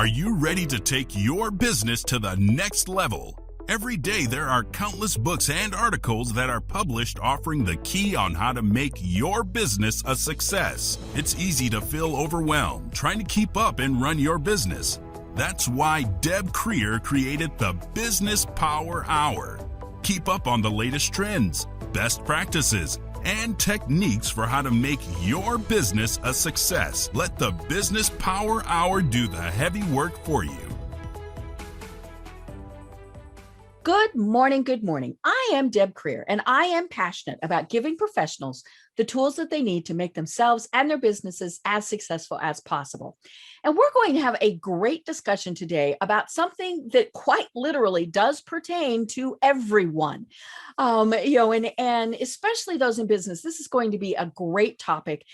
Are you ready to take your business to the next level? Every day there are countless books and articles that are published offering the key on how to make your business a success. It's easy to feel overwhelmed trying to keep up and run your business. That's why Deb Creer created the Business Power Hour. Keep up on the latest trends, best practices, and techniques for how to make your business a success. Let the Business Power Hour do the heavy work for you. Good morning, good morning. I am Deb Creer, and I am passionate about giving professionals the tools that they need to make themselves and their businesses as successful as possible. And we're going to have a great discussion today about something that quite literally does pertain to everyone, and especially those in business. This is going to be a great topic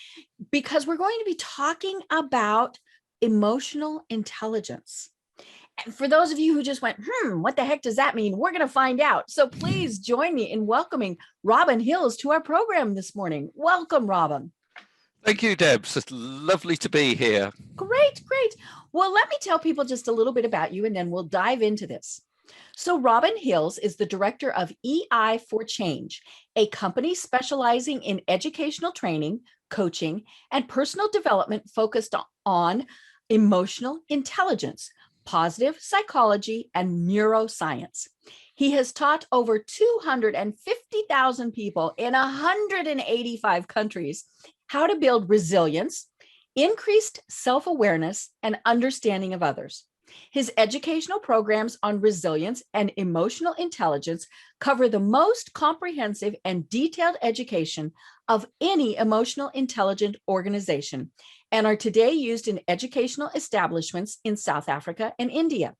because we're going to be talking about emotional intelligence. And for those of you who just went, what the heck does that mean? We're going to find out. So please join me in welcoming Robin Hills to our program this morning. Welcome, Robin. Thank you, Deb. It's lovely to be here. Great. Well, let me tell people just a little bit about you, and then we'll dive into this. So Robin Hills is the director of EI for Change, a company specializing in educational training, coaching, and personal development focused on emotional intelligence, positive psychology, and neuroscience. He has taught over 250,000 people in 185 countries how to build resilience, increased self-awareness, and understanding of others. His educational programs on resilience and emotional intelligence cover the most comprehensive and detailed education of any emotional intelligent organization and are today used in educational establishments in South Africa and India.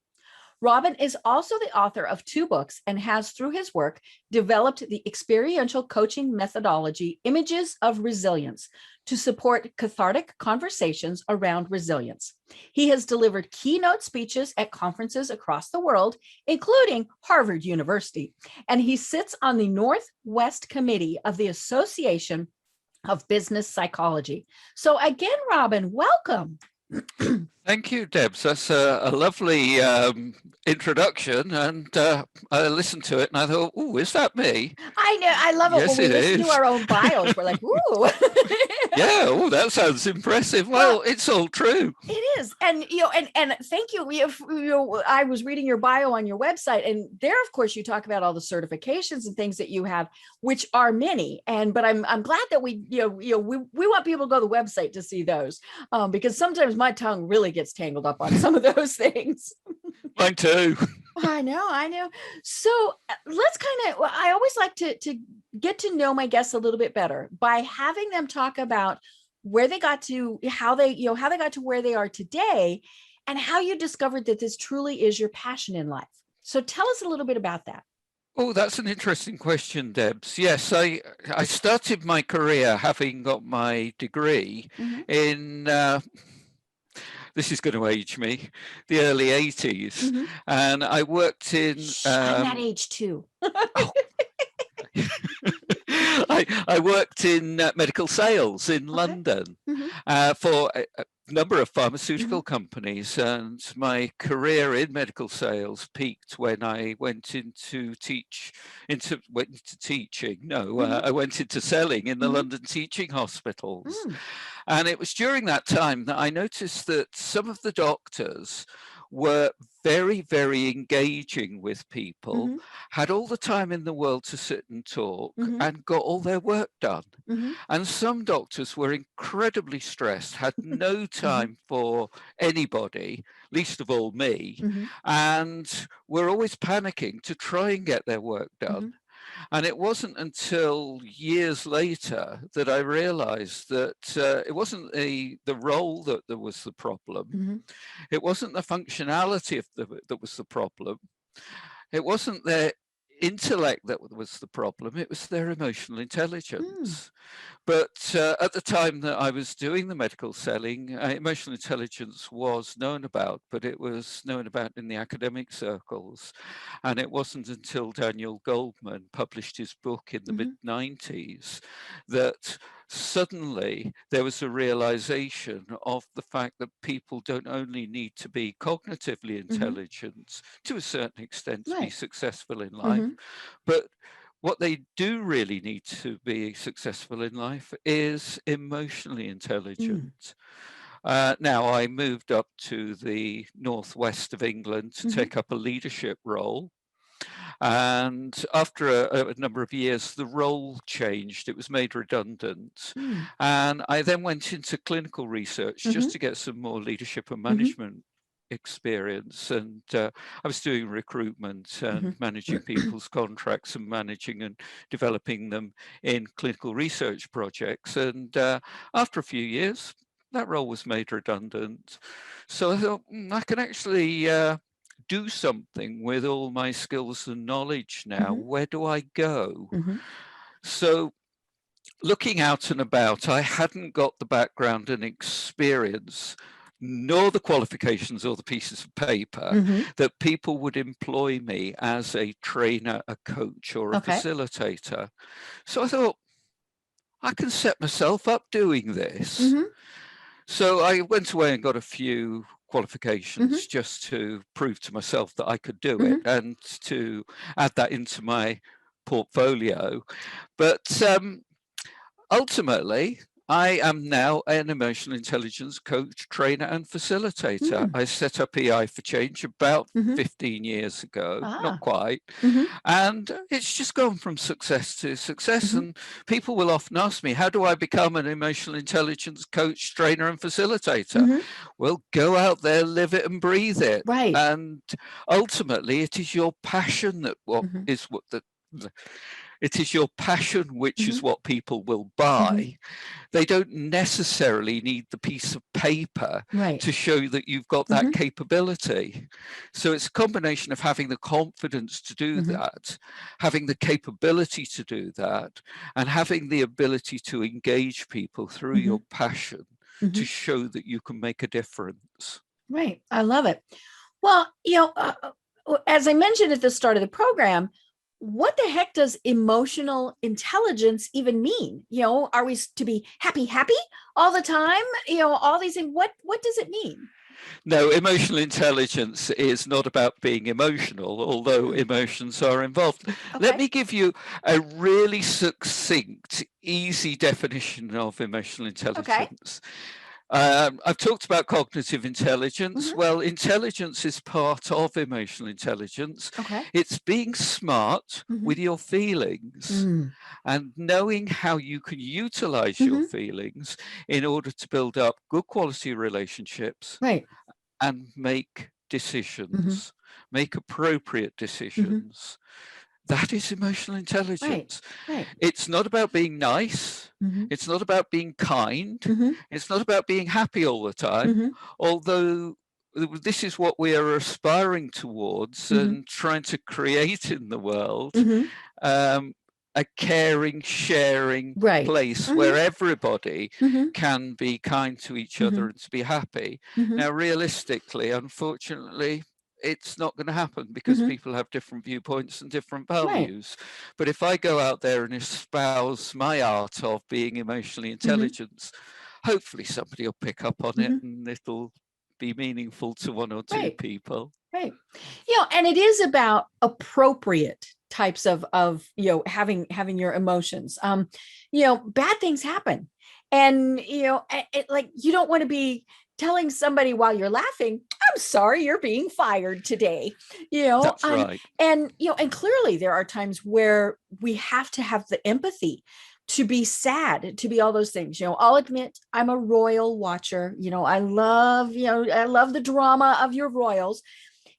Robin is also the author of 2 books and has, through his work, developed the experiential coaching methodology, Images of Resilience, to support cathartic conversations around resilience. He has delivered keynote speeches at conferences across the world, including Harvard University, and he sits on the Northwest Committee of the Association of Business Psychology. So again, Robin, welcome. Thank you, Deb. That's a lovely introduction, and I listened to it and I thought, "Oh, is that me?" I know. I love it Yes, when we it listen is. to our own bios. We're like, "Ooh." Yeah. Oh, that sounds impressive. Well, it's all true. It is. And, and thank you. I was reading your bio on your website, and there, of course, you talk about all the certifications and things that you have, which are many. But I'm glad that we want people to go to the website to see those, because sometimes my tongue really gets tangled up on some of those things. Mine too. I know. So let's I always like to get to know my guests a little bit better by having them talk about where they got to, how they got to where they are today, and how you discovered that this truly is your passion in life. So tell us a little bit about that. Oh, that's an interesting question, Debs. Yes, I started my career having got my degree in this is going to age me, the early 80s. And I worked in... I'm that age too. I worked in medical sales in London for a number of pharmaceutical companies, and my career in medical sales peaked when I went into teaching. No, I went into selling in the London teaching hospitals. And it was during that time that I noticed that some of the doctors were very, very engaging with people, had all the time in the world to sit and talk, and got all their work done. And some doctors were incredibly stressed, had no time for anybody, least of all me, and were always panicking to try and get their work done. And it wasn't until years later that I realized that it wasn't the role that was the problem. It wasn't the functionality that was the problem. It wasn't their intellect that was the problem. It was their emotional intelligence. But at the time that I was doing the medical selling, emotional intelligence was known about, but it was known about in the academic circles. And it wasn't until Daniel Goldman published his book in the mid-90s that suddenly there was a realization of the fact that people don't only need to be cognitively intelligent to a certain extent to be successful in life, but what they do really need to be successful in life is emotionally intelligent. Now, I moved up to the northwest of England to take up a leadership role. And after a number of years, the role changed. It was made redundant. And I then went into clinical research just to get some more leadership and management experience. And I was doing recruitment and managing people's contracts and managing and developing them in clinical research projects. And after a few years, that role was made redundant. So I thought, I can actually do something with all my skills and knowledge now. Where do I go? So looking out and about, I hadn't got the background and experience, nor the qualifications or the pieces of paper that people would employ me as a trainer, a coach, or a facilitator. So I thought, I can set myself up doing this. So I went away and got a few qualifications just to prove to myself that I could do it and to add that into my portfolio. But ultimately, I am now an emotional intelligence coach, trainer, and facilitator. I set up EI for Change about 15 years ago, not quite. And it's just gone from success to success. And people will often ask me, how do I become an emotional intelligence coach, trainer, and facilitator? Well, go out there, live it and breathe it. And ultimately, it is your passion that it is your passion which is what people will buy. They don't necessarily need the piece of paper to show that you've got that capability. So it's a combination of having the confidence to do that, having the capability to do that, and having the ability to engage people through your passion to show that you can make a difference. Right. I love it. Well, as I mentioned at the start of the program, what the heck does emotional intelligence even mean? Are we to be happy all the time? All these things. What does it mean? No, emotional intelligence is not about being emotional, although emotions are involved. Let me give you a really succinct, easy definition of emotional intelligence. I've talked about cognitive intelligence. Well, intelligence is part of emotional intelligence. It's being smart with your feelings and knowing how you can utilize your feelings in order to build up good quality relationships and make decisions, make appropriate decisions. That is emotional intelligence. It's not about being nice. It's not about being kind. It's not about being happy all the time, although this is what we are aspiring towards and trying to create in the world, a caring, sharing place where everybody can be kind to each other and to be happy. Now, realistically, unfortunately, it's not going to happen because people have different viewpoints and different values. But if I go out there and espouse my art of being emotionally intelligent, hopefully somebody will pick up on it and it'll be meaningful to one or two people. And it is about appropriate types of having your emotions. Bad things happen. And, you don't want to be telling somebody while you're laughing, I'm sorry, you're being fired today. That's right. And clearly there are times where we have to have the empathy to be sad, to be all those things. I'll admit I'm a royal watcher. I love the drama of your royals.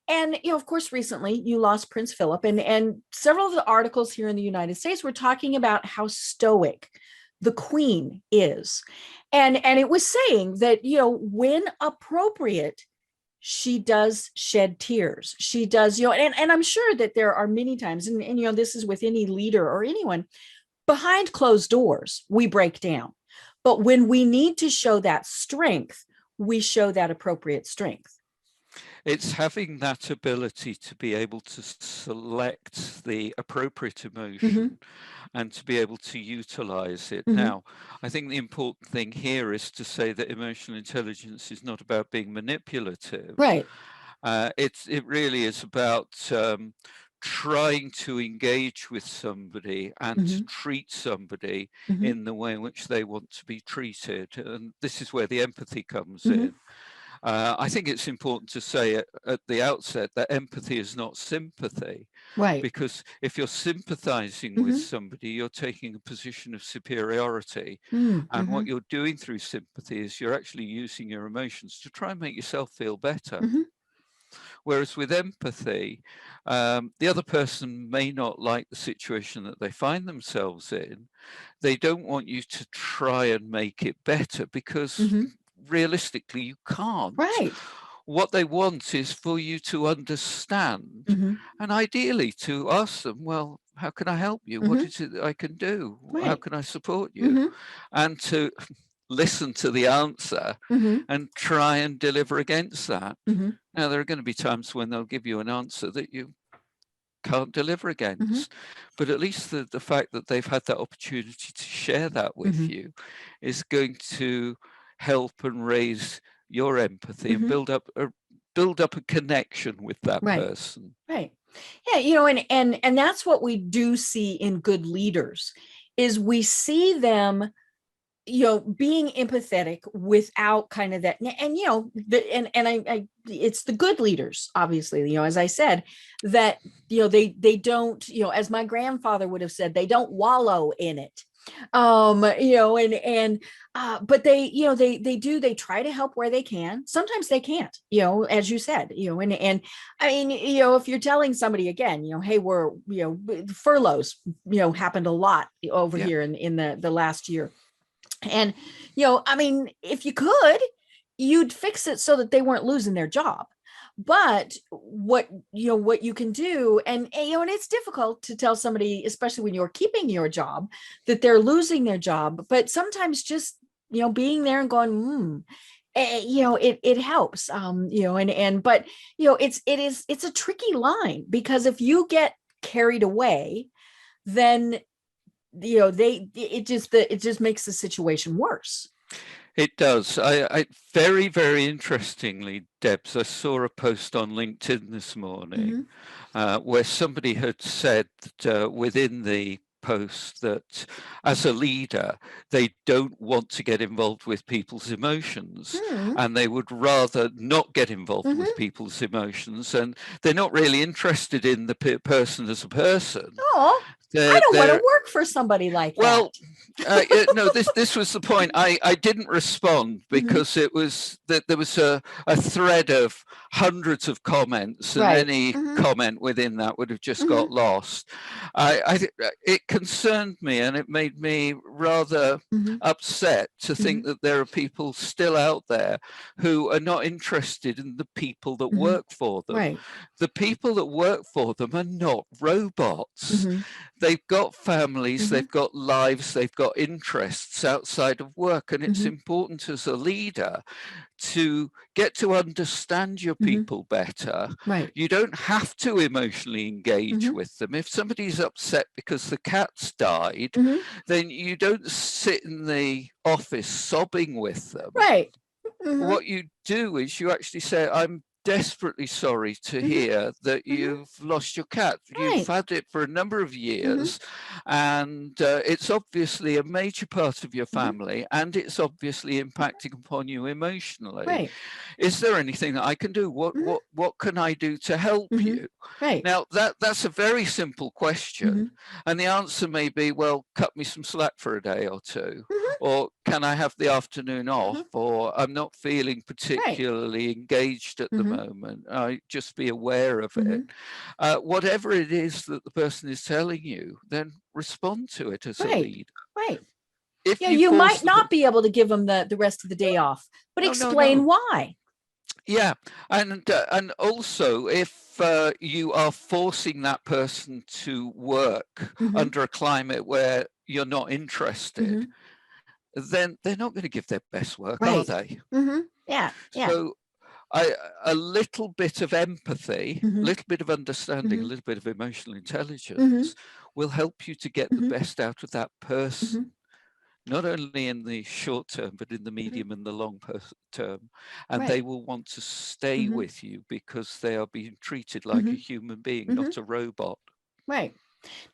And, of course, recently you lost Prince Philip, and several of the articles here in the United States were talking about how stoic the Queen is. And it was saying that, when appropriate, she does shed tears. She does, and I'm sure that there are many times, and this is with any leader or anyone, behind closed doors, we break down. But when we need to show that strength, we show that appropriate strength. It's having that ability to be able to select the appropriate emotion and to be able to utilize it. Now, I think the important thing here is to say that emotional intelligence is not about being manipulative. Right. It really is about trying to engage with somebody and to treat somebody in the way in which they want to be treated. And this is where the empathy comes in. I think it's important to say at the outset that empathy is not sympathy. Right. Because if you're sympathizing with somebody, you're taking a position of superiority. And what you're doing through sympathy is you're actually using your emotions to try and make yourself feel better. Whereas with empathy, the other person may not like the situation that they find themselves in. They don't want you to try and make it better because realistically you can't. Right. What they want is for you to understand and ideally to ask them, well, how can I help you? What is it that I can do? How can I support you? And to listen to the answer and try and deliver against that. Now, there are going to be times when they'll give you an answer that you can't deliver against, but at least the fact that they've had that opportunity to share that with you is going to help and raise your empathy and build up a connection with that person. Right. Yeah, you know, and that's what we do see in good leaders is we see them, you know, being empathetic without kind of that. And, you know, I it's the good leaders, obviously, you know, as I said, that, you know, they don't, you know, as my grandfather would have said, they don't wallow in it. You know, but they, you know, they try to help where they can. Sometimes they can't, you know, as you said, you know, and I mean, you know, if you're telling somebody again, you know, hey, we're, you know, furloughs, you know, happened a lot over here in the last year. And, you know, I mean, if you could, you'd fix it so that they weren't losing their job. But what you can do, and you know, and it's difficult to tell somebody, especially when you're keeping your job, that they're losing their job. But sometimes just, you know, being there and going, you know, it helps. You know, but you know, it's a tricky line, because if you get carried away, then, you know, it just makes the situation worse. It does. I very, very interestingly, Debs, I saw a post on LinkedIn this morning where somebody had said that, within the post, that as a leader, they don't want to get involved with people's emotions, and they would rather not get involved with people's emotions, and they're not really interested in the person as a person. Oh, I don't want to work for somebody like that. No, this was the point. I didn't respond because it was that there was a thread of hundreds of comments, and any comment within that would have just got lost. It concerned me, and it made me rather upset to think that there are people still out there who are not interested in the people that work for them. The people that work for them are not robots. They've got families, they've got lives, they've got interests outside of work, and it's important as a leader to get to understand your people better. You don't have to emotionally engage with them. If somebody's upset because the cat's died, then you don't sit in the office sobbing with them. What you do is you actually say, I'm desperately sorry to hear that you've lost your cat. You've had it for a number of years, and it's obviously a major part of your family, and it's obviously impacting upon you emotionally. Is there anything that I can do? What can I do to help you? Now, that's a very simple question, and the answer may be, well, cut me some slack for a day or two, or can I have the afternoon off, or I'm not feeling particularly engaged at the moment. I just be aware of it. Whatever it is that the person is telling you, then respond to it as a leader. If you might not be able to give them the rest of the day off, but explain why. Yeah, and also if you are forcing that person to work under a climate where you're not interested, then they're not going to give their best work, are they? Yeah. So a little bit of empathy, a Mhm. little bit of understanding, a Mhm. little bit of emotional Mhm. intelligence will help you to get the Mhm. best out of that person, Mhm. not only in the short term, but in the Mhm. medium and the long term. And they Right. will want to stay Mhm. with you because they are being treated like a Mhm. human being, Mhm. not a robot. Right.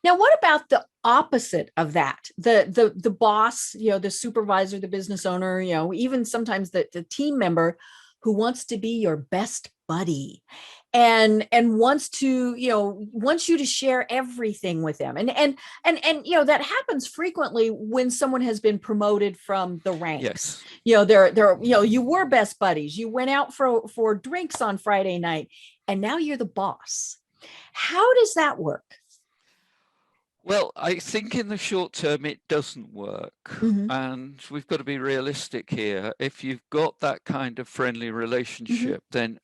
Now, what about the opposite of that? The boss, the supervisor, the business owner, even sometimes the team member who wants to be your best buddy and wants you to share everything with them. And that happens frequently when someone has been promoted from the ranks. Yes. They're you were best buddies. You went out for drinks on Friday night, and now you're the boss. How does that work? Well, I think in the short term it doesn't work. Mm-hmm. And we've got to be realistic here. If you've got that kind of friendly Mm-hmm. relationship, then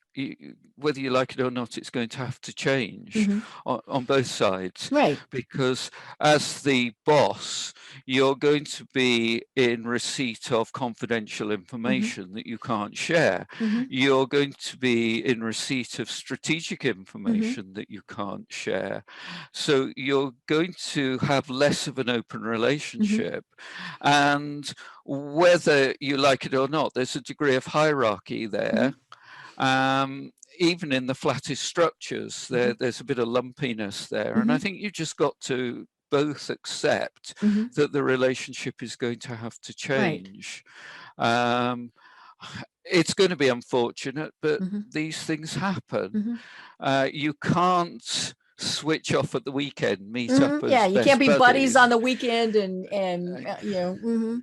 whether you like it or not, it's going to have to change Mm-hmm. on both sides. Right. Because as the boss, you're going to be in receipt of confidential Mm-hmm. information that you can't share. Mm-hmm. You're going to be in receipt of strategic Mm-hmm. information that you can't share. So you're going to have less of an open Mm-hmm. relationship. And whether you like it or not, there's a degree of hierarchy there. Even in the flattest structures, Mm-hmm. there's a bit of lumpiness there. And I Mm-hmm. think you just got to both accept Mm-hmm. that the relationship is going to have to Right. change. Um, it's going to be unfortunate, but Mm-hmm. these things happen. Mm-hmm. You can't switch off at the weekend, meet up Mm-hmm. Yeah, as you can't best be buddies on buddies. the weekend and mm-hmm.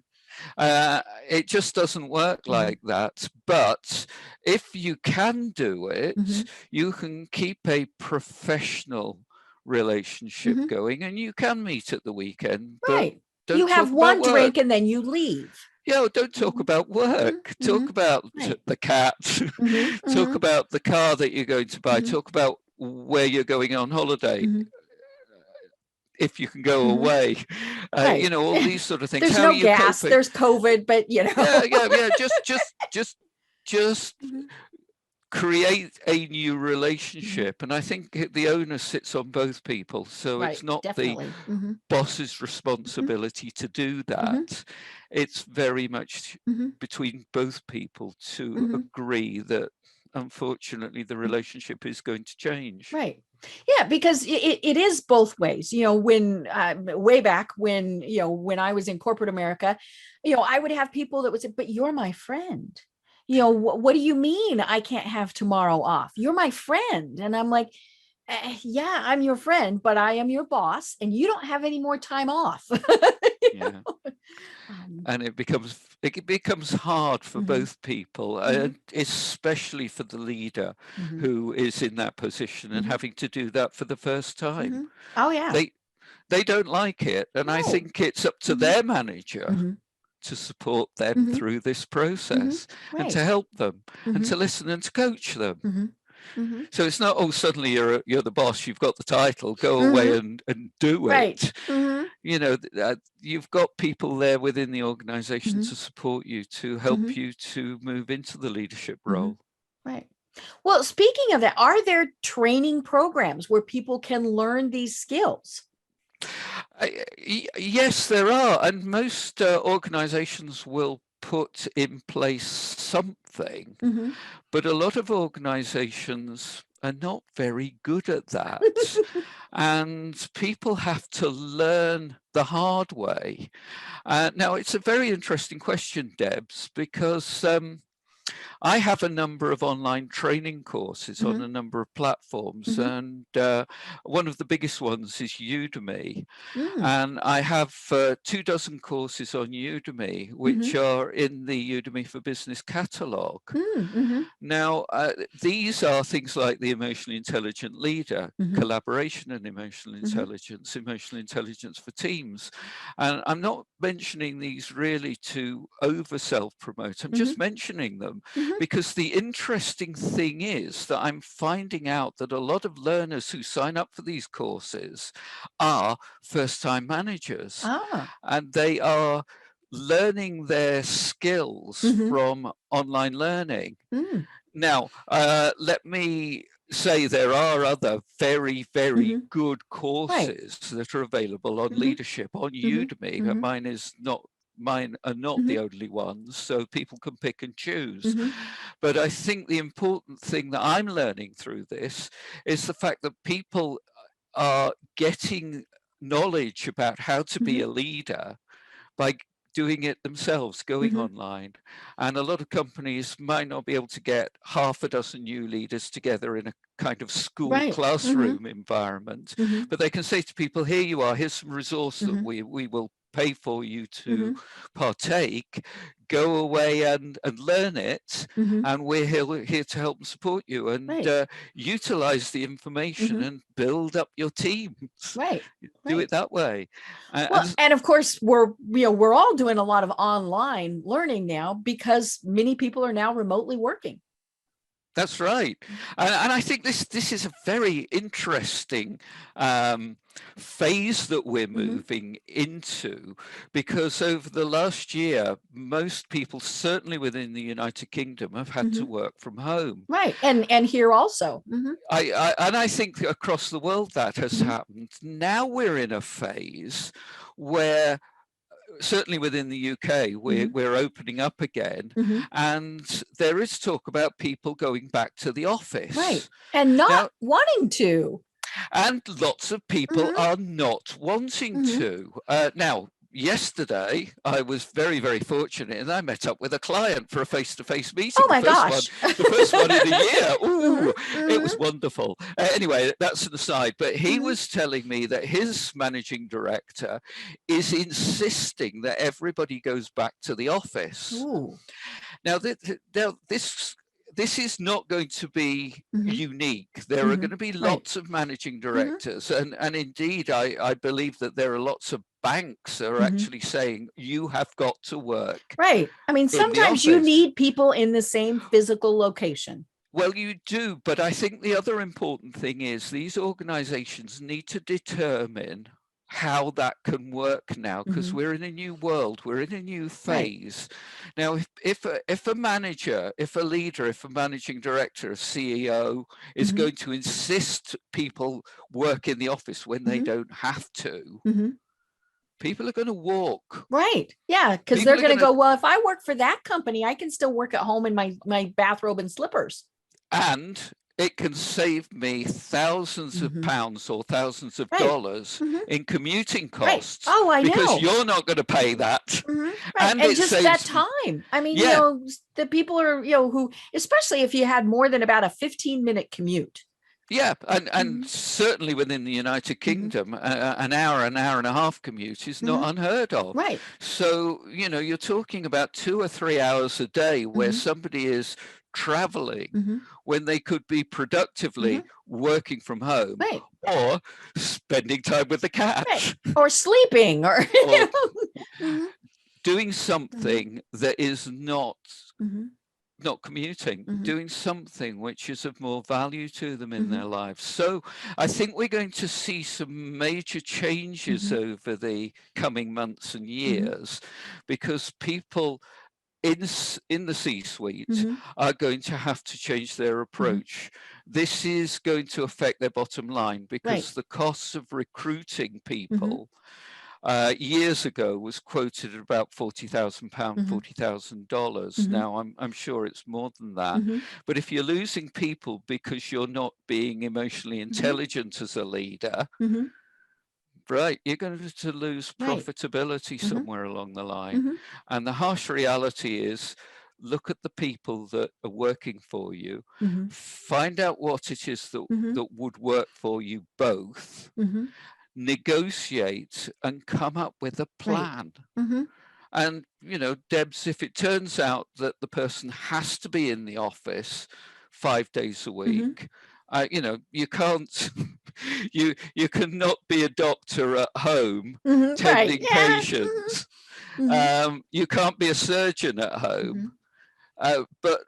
It just doesn't work Mm-hmm. like that. But if you can do Mm-hmm. it, you can keep a professional relationship Mm-hmm. going, and you can meet at the weekend, but Right. You don't have talk about one work. drink and then you leave. Yeah, don't talk Mm-hmm. about work. Mm-hmm. Mm-hmm. Talk about Right. the cat. Mm-hmm. Talk Mm-hmm. about the car that you're going to buy. Mm-hmm. Talk about where you're going on holiday, Mm-hmm. if you can go Mm-hmm. away. Right. All these sort of things. There's How are no you gas. coping? There's COVID, but Yeah, yeah, yeah. Just Mm-hmm. create a new Mm-hmm. relationship. And I think the onus sits on both people. So it's Right. not the Definitely. Mm-hmm. boss's Mm-hmm. responsibility to do Mm-hmm. that. It's very much Mm-hmm. between both people to Mm-hmm. agree that unfortunately the relationship is going to change. Right. Yeah, because it is both ways. When way back when I was in corporate America, I would have people that would say, "But you're my friend. What do you mean I can't have tomorrow off? You're my friend." And I'm like, "Yeah, I'm your friend, but I am your boss, and you don't have any more time off." You Yeah. know? Um, And it becomes hard for mhm, both people, mhm, and especially for the leader mhm, who is in that position and mhm, having to do that for the first time. mhm. Oh yeah. They they don't like it, and I No. think it's up to Mhm, their manager mhm, to support them mhm, through this mhm. process and to Right. help them and Mhm, to listen and to coach them. mhm, mhm, So it's not, oh, suddenly you're the boss, you've got the title, go away mhm. and do Right. it. Mhm, You've got people there within the organization mhm, to support you, to help mhm, you to move into the leadership mhm. role. Right. Well, speaking of that, are there training programs where people can learn these skills? Yes, there are, and most organizations will put in place something, Mhm. but a lot of organizations are not very good at that. And people have to learn the hard way. Now, it's a very interesting question, Debs, because I have a number of online training courses on Mhm, a number of platforms, mhm, and one of the biggest ones is Udemy. mm, And I have 24 courses on Udemy, which mhm, are in the Udemy for Business catalog. mm, mhm, Now, these are things like the emotionally intelligent leader, mhm, collaboration and emotional mhm, intelligence for teams. And I'm not mentioning these really to over self-promote. I'm just mhm, mentioning them mhm. because the interesting thing is that I'm finding out that a lot of learners who sign up for these courses are first-time managers, Ah. and they are learning their skills Mhm, from online learning. mm, Now, let me say there are other very, very good courses that are available on leadership on Udemy. Mine are not the only ones, so people can pick and choose. But I think the important thing that I'm learning through this is the fact that people are getting knowledge about how to be a leader by doing it themselves, going online. And a lot of companies might not be able to get half a dozen new leaders together in a kind of school classroom environment, but they can say to people, here you are, here's some resource that we will pay for you to partake. Go away and learn it, and we're here to help and support you, and utilize the information and build up your teams. Do it that way. And of course, we're all doing a lot of online learning now because many people are now remotely working. That's right. And I think this is a very interesting phase that we're moving into, because over the last year, most people, certainly within the United Kingdom, have had to work from home. Right. And here also. I think across the world that has happened. Now we're in a phase where, certainly within the UK, we're opening up again, and there is talk about people going back to the office. And not wanting to. And lots of people are not wanting to. Now, yesterday, I was very, very fortunate, and I met up with a client for a face-to-face meeting. Oh my gosh. The first one in a year. Ooh, it was wonderful. Anyway, that's an aside. But he was telling me that his managing director is insisting that everybody goes back to the office. Ooh. Now, this is not going to be unique. There are going to be lots of managing directors. And indeed, I believe that there are lots of banks that are actually saying you have got to work. Right. I mean, sometimes you need people in the same physical location. Well, you do. But I think the other important thing is these organizations need to determine how that can work now, because we're in a new world, we're in a new phase. Now, if a manager, if a leader, if a managing director, a CEO is going to insist people work in the office when they don't have to, people are going to walk. Right. Yeah. Because they're going to go, well, if I work for that company, I can still work at home in my bathrobe and slippers. And it can save me thousands of pounds or thousands of dollars in commuting costs. Oh, I know. Because you're not going to pay that. And just that time. I mean, the people are, who, especially if you had more than about a 15-minute commute. Yeah, and certainly within the United Kingdom, an hour and a half commute is not unheard of. Right. So, you're talking about 2 or 3 hours a day where somebody is traveling when they could be productively working from home or spending time with the cat or sleeping or doing something that is not commuting, doing something which is of more value to them in their lives. So I think we're going to see some major changes over the coming months and years, because people in the C-suite are going to have to change their approach. This is going to affect their bottom line, because the costs of recruiting people years ago was quoted at about £40,000, $40,000. Now I'm sure it's more than that. But if you're losing people because you're not being emotionally intelligent as a leader, right, you're going to lose profitability somewhere along the line. And the harsh reality is, look at the people that are working for you, find out what it is that would work for you both, negotiate and come up with a plan. And, Debs, if it turns out that the person has to be in the office 5 days a week, you can't, you cannot be a doctor at home tending patients. You can't be a surgeon at home. But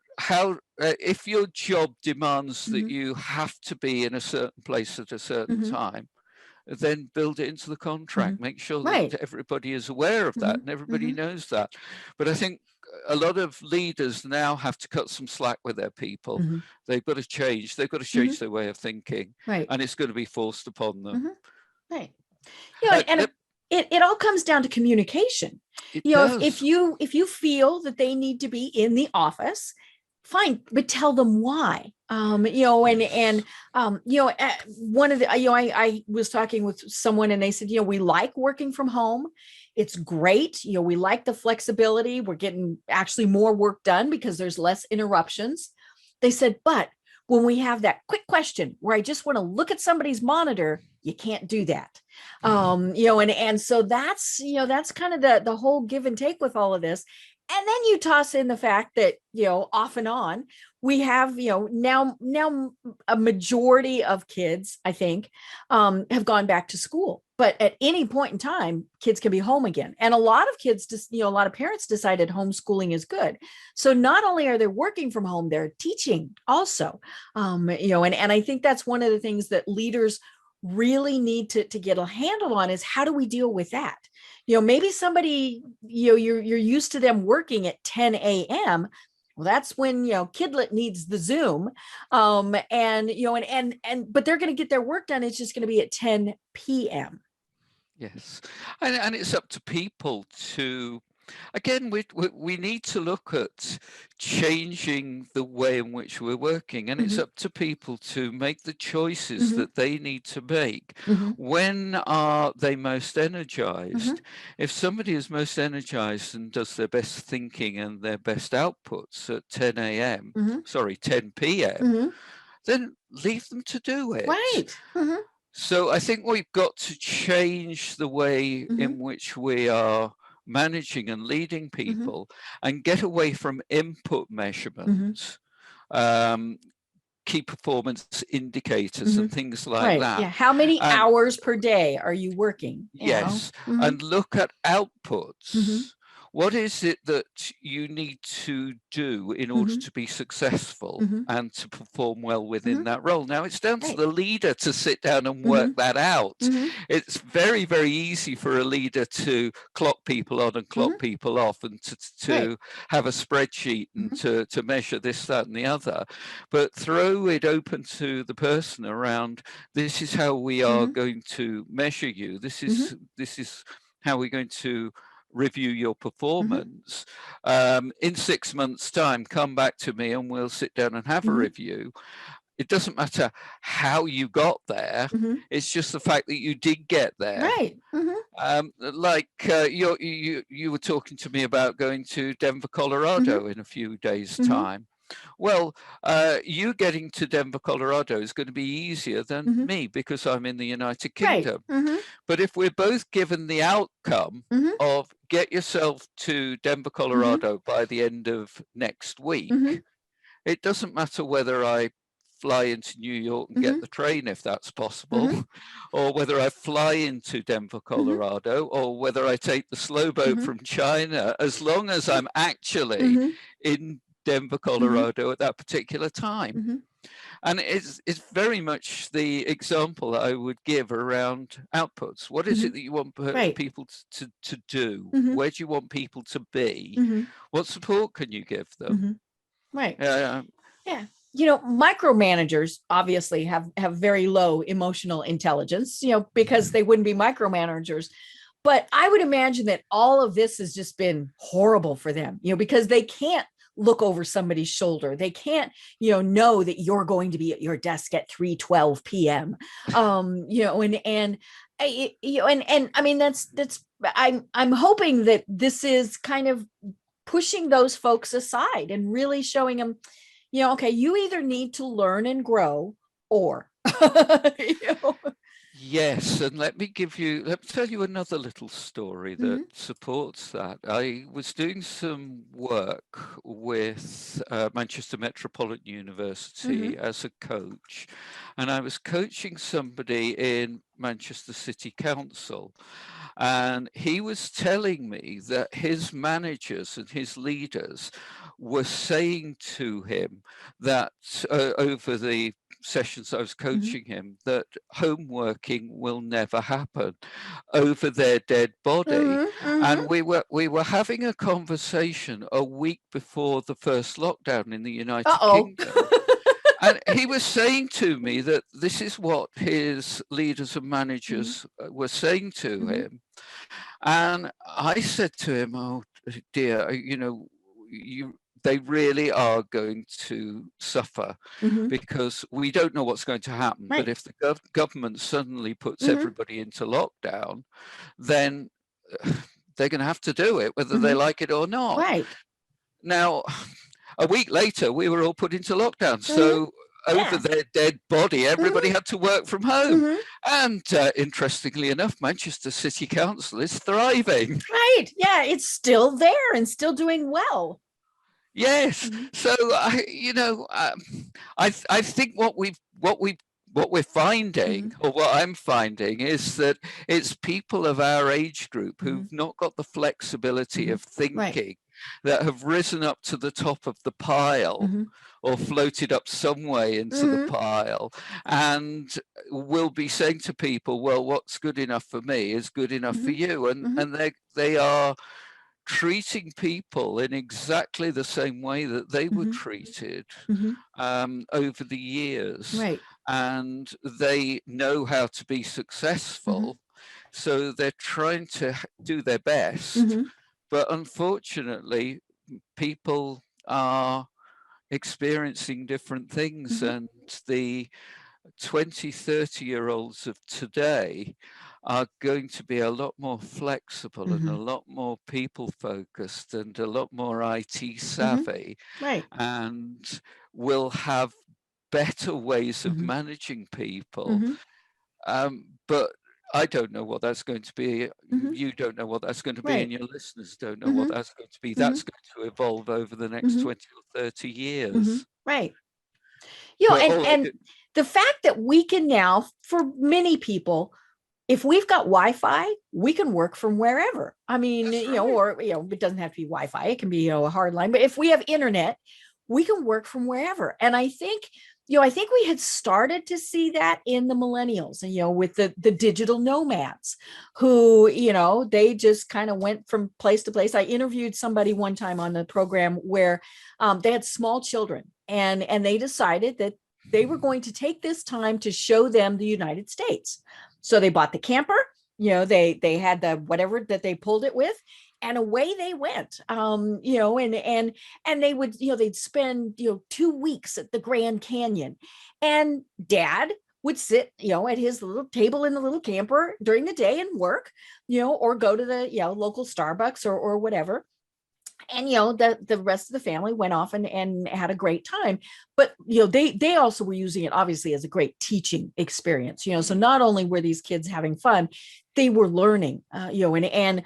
if your job demands that you have to be in a certain place at a certain time, then build it into the contract. Make sure that everybody is aware of that and everybody knows that. But I think a lot of leaders now have to cut some slack with their people. Mm-hmm. They've got to change their way of thinking, Right. and it's going to be forced upon them. Mm-hmm. Right. And it all comes down to communication. It does. If you feel that they need to be in the office, fine, but tell them why. One of the, I was talking with someone and they said, we like working from home. It's great. We like the flexibility. We're getting actually more work done because there's less interruptions. They said, but when we have that quick question where I just want to look at somebody's monitor, you can't do that. And so that's kind of the whole give and take with all of this. And then you toss in the fact that, off and on, we have, now a majority of kids, I think, have gone back to school. But at any point in time, kids can be home again. And a lot of kids, a lot of parents decided homeschooling is good. So not only are they working from home, they're teaching also. And I think that's one of the things that leaders really need to get a handle on is how do we deal with that? Maybe somebody, you're used to them working at 10 a.m. Well, that's when, Kidlet needs the Zoom. But they're going to get their work done. It's just going to be at 10 p.m. Yes. And it's up to people to, again, we need to look at changing the way in which we're working, and it's up to people to make the choices that they need to make. When are they most energized? If somebody is most energized and does their best thinking and their best outputs at 10 p.m., then leave them to do it. Right. So I think we've got to change the way in which we are managing and leading people and get away from input measurements, key performance indicators and things like that. Yeah. How many hours per day are you working? Yes. And look at outputs. What is it that you need to do in order to be successful and to perform well within that role? Now, it's down to the leader to sit down and work that out. It's very, very easy for a leader to clock people on and clock people off and to have a spreadsheet and to measure this, that, and the other. But throw it open to the person around, this is how we are going to measure you. This is how we're going to review your performance. In 6 months' time, come back to me and we'll sit down and have a review. It doesn't matter how you got there. It's just the fact that you did get there. Right. You were talking to me about going to Denver, Colorado in a few days' time. Well, you getting to Denver, Colorado is going to be easier than me because I'm in the United Kingdom. But if we're both given the outcome of get yourself to Denver, Colorado by the end of next week, it doesn't matter whether I fly into New York and get the train if that's possible, or whether I fly into Denver, Colorado, or whether I take the slow boat from China, as long as I'm actually in Denver, Colorado at that particular time. And it's very much the example that I would give around outputs. What is it that you want people to do? Where do you want people to be? What support can you give them? Right. Yeah. Micromanagers obviously have very low emotional intelligence, because they wouldn't be micromanagers. But I would imagine that all of this has just been horrible for them, because they can't look over somebody's shoulder. They can't, know that you're going to be at your desk at 3:12 p.m. And I mean, I'm hoping that this is kind of pushing those folks aside and really showing them, okay, you either need to learn and grow or, Yes, and let me tell you another little story that supports that. I was doing some work with Manchester Metropolitan University as a coach, and I was coaching somebody in Manchester City Council, and he was telling me that his managers and his leaders were saying to him that over the sessions I was coaching him that home working will never happen over their dead body. And we were having a conversation a week before the first lockdown in the United Kingdom. And he was saying to me that this is what his leaders and managers were saying to him. And I said to him, oh dear, you know, they really are going to suffer because we don't know what's going to happen. But if the government suddenly puts everybody into lockdown, then they're going to have to do it, whether they like it or not. Now, a week later, we were all put into lockdown. So over their dead body, everybody had to work from home. And interestingly enough, Manchester City Council is thriving. Yeah, it's still there and still doing well. Yes. So, you know, I think what we're finding, or what I'm finding, is that it's people of our age group who've not got the flexibility of thinking that have risen up to the top of the pile or floated up some way into the pile, and will be saying to people, well, what's good enough for me is good enough for you. And they are treating people in exactly the same way that they were treated over the years. And they know how to be successful. So they're trying to do their best. But unfortunately, people are experiencing different things, and the 20, 30-year-olds of today are going to be a lot more flexible and a lot more people focused and a lot more IT savvy, and will have better ways of managing people. But I don't know what that's going to be. You don't know what that's going to be, and your listeners don't know what that's going to be. That's going to evolve over the next 20 or 30 years. You know, and the fact that we can now, for many people, if we've got Wi-Fi, we can work from wherever. I mean, you know, or, you know, it doesn't have to be Wi-Fi. It can be, you know, a hard line. But if we have internet, we can work from wherever. And I think, you know, I think we had started to see that in the millennials, and, you know, with the digital nomads who, you know, they just kind of went from place to place. I interviewed somebody one time on the program where they had small children, and they decided that they were going to take this time to show them the United States. So they bought the camper, you know, they had the whatever that they pulled it with, and away they went. You know, and they would, you know, they'd spend, you know, 2 weeks at the Grand Canyon, and Dad would sit, you know, at his little table in the little camper during the day and work, you know, or go to the, you know, local Starbucks or whatever. And, you know, the rest of the family went off and had a great time. But, you know, they also were using it obviously as a great teaching experience, you know. So not only were these kids having fun, they were learning, you know, and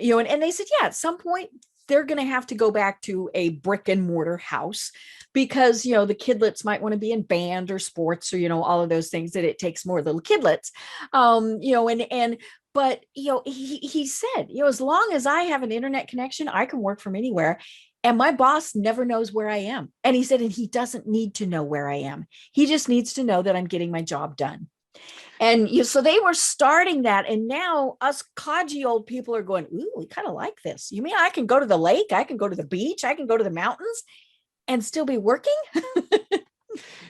you know, and they said, yeah, at some point they're going to have to go back to a brick and mortar house, because, you know, the kidlets might want to be in band or sports, or, you know, all of those things that it takes more little kidlets, you know, but, you know, he said, you know, as long as I have an internet connection, I can work from anywhere. And my boss never knows where I am. And he said, and he doesn't need to know where I am. He just needs to know that I'm getting my job done. And you know, so they were starting that. And now us codgy old people are going, ooh, we kind of like this. You mean I can go to the lake? I can go to the beach. I can go to the mountains and still be working?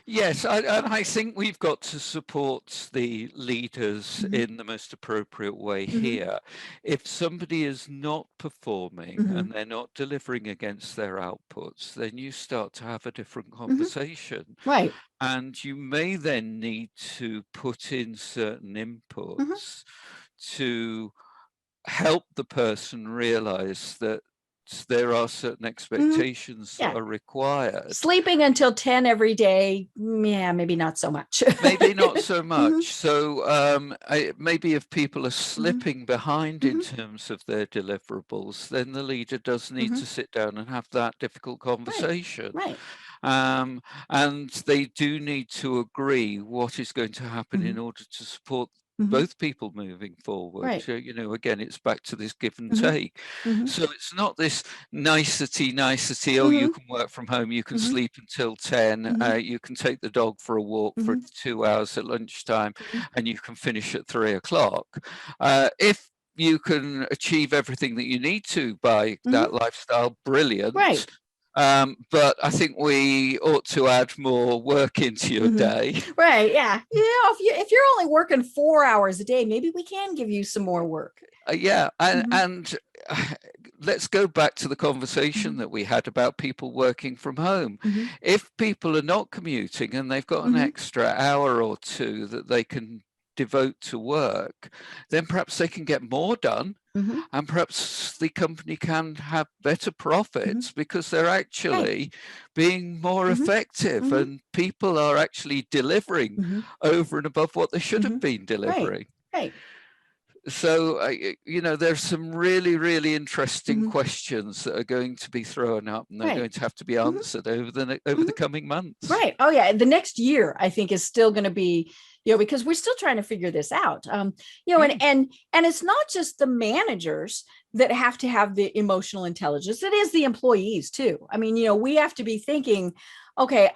Yes, I think we've got to support the leaders in the most appropriate way here. If somebody is not performing and they're not delivering against their outputs, then you start to have a different conversation. And you may then need to put in certain inputs to help the person realize that there are certain expectations that are required. Sleeping until 10 every day, yeah, maybe not so much. Maybe not so much. So maybe if people are slipping behind in terms of their deliverables, then the leader does need to sit down and have that difficult conversation. And they do need to agree what is going to happen in order to support both people moving forward. Right. You know, again, it's back to this give and Mhm. take. Mhm. So it's not this nicety, oh, you Mhm. can work from home, you can Mhm. sleep until 10, Mhm. you can take the dog for a walk for Mhm. 2 hours at lunchtime, Mhm. and you can finish at 3 o'clock. If you can achieve everything that you need to by Mhm. that lifestyle, brilliant. Right. But I think we ought to add more work into your day. Right. Yeah. You know, if you're only working 4 hours a day, maybe we can give you some more work. Yeah, Mhm. and let's go back to the conversation that we had about people working from home. Mhm. If people are not commuting and they've got an Mhm. extra hour or two that they can devote to work, then perhaps they can get more done, Mhm. and perhaps the company can have better Mhm. profits because they're Right. actually being more Mhm. effective, Mhm. and people are actually delivering Mhm. over and above what they should have Mhm. been Right. delivering. Right. So, you know, there's some really, really interesting Mhm. questions that are going to be thrown up, and they're Right. going to have to be Mhm. answered over the Mhm. coming months. Right. Oh yeah. The next year, I think, is still going to be, you know, because we're still trying to figure this out. You know, Mm. and it's not just the managers that have to have the emotional intelligence. It is the employees too. I mean, you know, we have to be thinking, okay,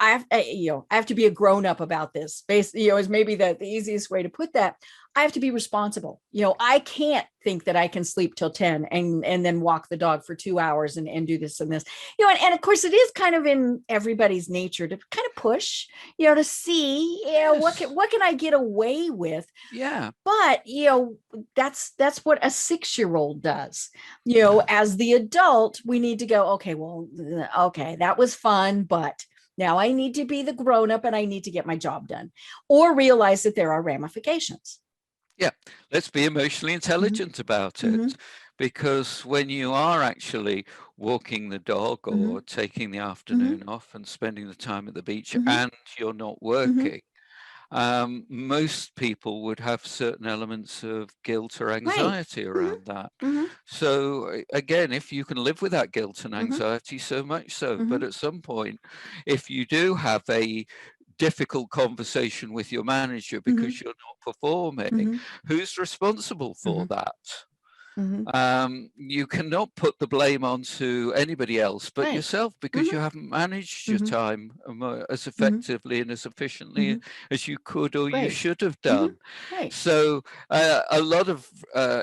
you know, I have to be a grown up about this. You know, is maybe the easiest way to put that. I have to be responsible. You know, I can't think that I can sleep till 10 and then walk the dog for 2 hours and do this and this. You know, and of course it is kind of in everybody's nature to kind of push, you know, to see, you know, Yes. what can I get away with? Yeah. But you know, that's what a 6-year-old does. You know, as the adult, we need to go, okay, well, okay, that was fun, but now I need to be the grown up and I need to get my job done, or realize that there are ramifications. Yeah, let's be emotionally Mhm. intelligent about Mhm. it, because when you are actually walking the dog or Mhm. taking the Mhm. afternoon off and spending the time at the beach Mhm. and you're not Mhm. working, most people would have certain elements of guilt or Right. anxiety Mhm. around that. Mhm. So again, if you can live with that guilt and Mhm. anxiety, so much so. But Mhm. at some point, if you do have a difficult conversation with your manager Mhm. because you're not performing, Mhm. who's responsible for Mhm. that? Mhm. You cannot put the blame onto anybody else but Right. yourself, because Mhm. you haven't managed your Mhm. time as Mhm. effectively and as efficiently Mhm. as you could or you Right. should have Mhm. done. Right. So a lot of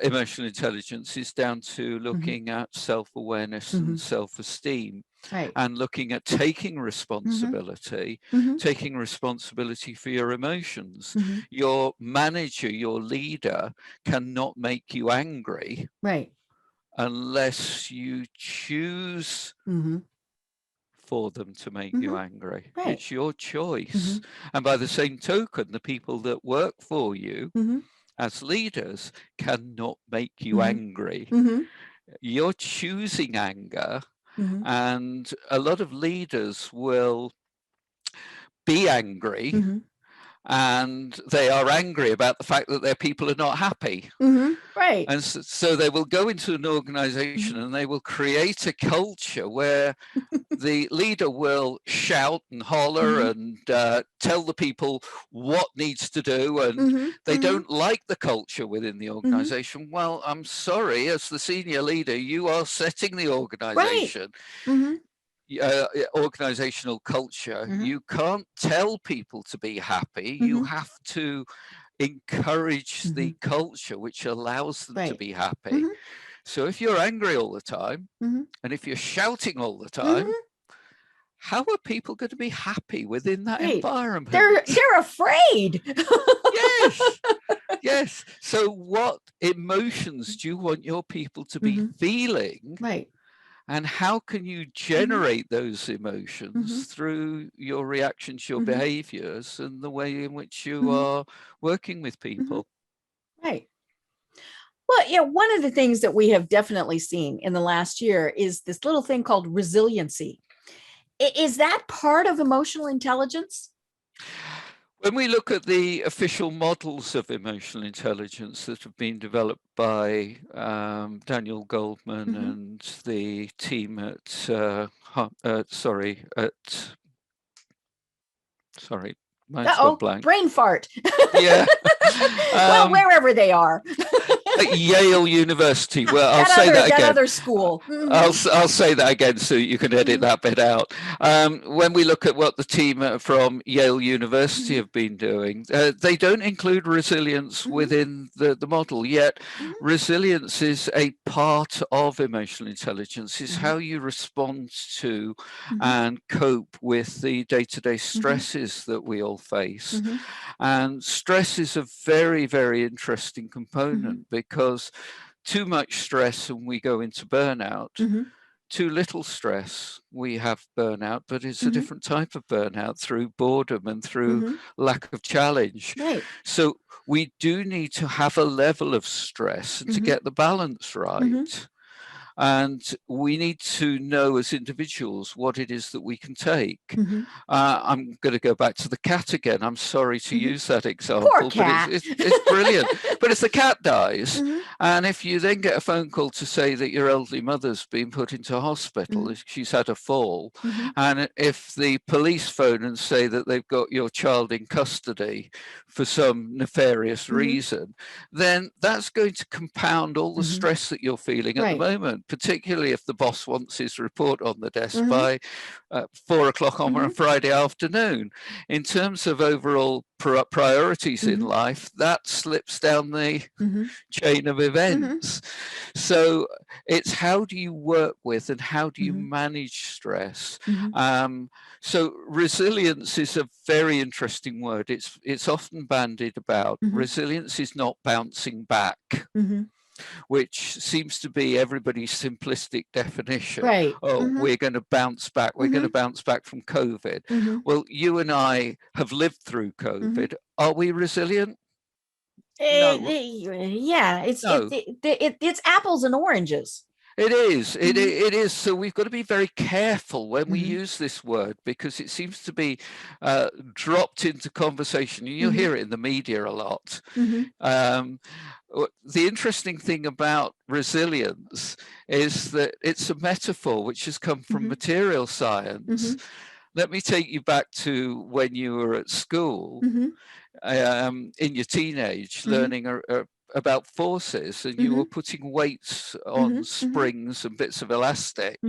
emotional intelligence is down to Mhm. looking at self-awareness and Mhm. self-esteem, Right. and looking at taking Mhm. responsibility, Mhm. taking responsibility for your emotions. Mhm. Your manager, your leader, cannot make you angry Right. unless you choose Mhm. for them to make you Mhm. angry. Right. It's your choice. Mhm. And by the same token, the people that work for you Mhm. as leaders cannot make you Mhm. angry. Mhm. You're choosing anger, Mhm. and a lot of leaders will be angry, Mhm. and they are angry about the fact that their people are not happy. Mhm. Right. And so they will go into an organization Mhm. and they will create a culture where the leader will shout and holler Mhm. and tell the people what needs to do, and Mhm. they Mhm. don't like the culture within the Mhm. organization. Well, I'm sorry, as the senior leader, you are setting the Right. organization, Mhm. organizational culture. Mhm. You can't tell people to be happy. You Mhm. have to encourage the Mhm. culture which allows them to Right. be happy. Mhm. So if you're angry all the time, Mhm. and if you're shouting all the time, Mhm. how are people going to be happy within that Right. environment? They're afraid. Yes, yes. So what emotions do you want your people to be Mhm. feeling? Right. And how can you Mhm. generate those emotions Mhm. through your reactions, your Mhm. behaviors, and the way in which you Mhm. are working with Mhm. people? Right. Well, yeah, one of the things that we have definitely seen in the last year is this little thing called resiliency. Is that part of emotional intelligence? When we look at the official models of emotional intelligence that have been developed by Daniel Goldman Mhm. and the team at sorry, Mine's gone blank. Brain fart. Yeah. Well, wherever they are. At Yale University. Well, I'll say that again. That other school. Mm-hmm. I'll say that again so you can edit that bit out. When we look at what the team from Yale University have been doing, they don't include resilience within the model, yet resilience is a part of emotional intelligence. It's how you respond to and cope with the day-to-day stresses that we all face. And stress is a very, very interesting component because too much stress and we go into burnout. Too little stress, we have burnout, but it's a different type of burnout through boredom and through lack of challenge. Right. So we do need to have a level of stress and to get the balance right. And we need to know as individuals what it is that we can take. I'm going to go back to the cat again. I'm sorry to use that example, Poor cat. but it's brilliant. But if the cat dies, and if you then get a phone call to say that your elderly mother's been put into hospital, she's had a fall, and if the police phone and say that they've got your child in custody for some nefarious reason, then that's going to compound all the stress that you're feeling at the moment, particularly if the boss wants his report on the desk by 4 o'clock on a Friday afternoon. In terms of overall priorities in life, that slips down the chain of events. So it's how do you work with and how do you manage stress? So resilience is a very interesting word. It's often bandied about. Resilience is not bouncing back. Which seems to be everybody's simplistic definition. Right. We're going to bounce back. We're going to bounce back from COVID. Well, you and I have lived through COVID. Are we resilient? No. Yeah, it's apples and oranges. It is. It is. So we've got to be very careful when we use this word because it seems to be dropped into conversation. You'll hear it in the media a lot. The interesting thing about resilience is that it's a metaphor which has come from material science. Let me take you back to when you were at school in your teenage, learning about forces, and you were putting weights on springs and bits of elastic,